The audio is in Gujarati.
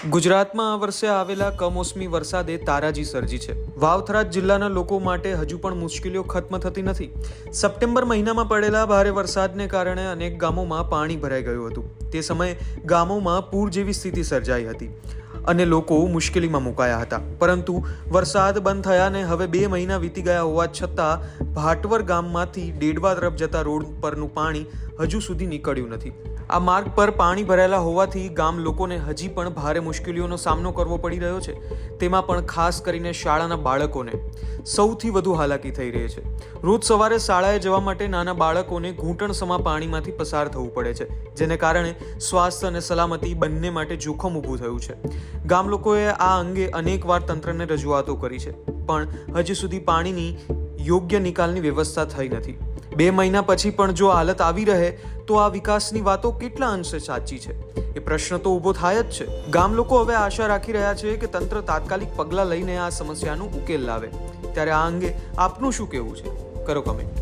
ગુજરાતમાં આ વર્ષે આવેલા કમોસમી વરસાદે તારાજી સર્જી છે. વાવથરા જિલ્લાના લોકો માટે હજુ પણ મુશ્કેલીઓ ખત્મ થતી નથી. સપ્ટેમ્બર મહિનામાં પડેલા ભારે વરસાદને કારણે અનેક ગામોમાં પાણી ભરાઈ ગયું હતું. તે સમયે ગામોમાં પૂર જેવી સ્થિતિ સર્જાઈ હતી અને લોકો મુશ્કેલીમાં મુકાયા હતા. પરંતુ વરસાદ બંધ થયાને હવે 2 મહિના વીતી ગયા હોવા છતાં ભાટવર ગામમાંથી ડેડવા તરફ જતા રોડ પરનું પાણી હજુ સુધી નીકળ્યું નથી. આ માર્ગ પર પાણી ભરાયેલા હોવાથી ગામ લોકોને હજી પણ ભારે મુશ્કેલીઓનો સામનો કરવો પડી રહ્યો છે. તેમાં પણ ખાસ કરીને શાળાના બાળકોને સૌથી વધુ હાલાકી થઈ રહી છે. રોજ સવારે શાળાએ જવા માટે નાના બાળકોને ઘૂંટણસમા પાણીમાંથી પસાર થવું પડે છે, જેને કારણે સ્વાસ્થ્ય અને સલામતી બંને માટે જોખમ ઊભું થયું છે. ગામ લોકોએ આ અંગે અનેકવાર તંત્રને રજૂઆતો કરી છે, પણ હજી સુધી પાણીની યોગ્ય નિકાલની વ્યવસ્થા થઈ નથી. 2 મહિના પછી પણ જો હાલત આવી રહે તો આ વિકાસની વાતો કેટલા અંશે સાચી છે એ પ્રશ્ન તો ઊભો થાય જ છે. ગામ લોકો હવે આશા રાખી રહ્યા છે કે તંત્ર તાત્કાલિક પગલાં લઈને આ સમસ્યાનો ઉકેલ લાવે. ત્યારે આ અંગે આપનું શું કહેવું છે? કરો કમેન્ટ.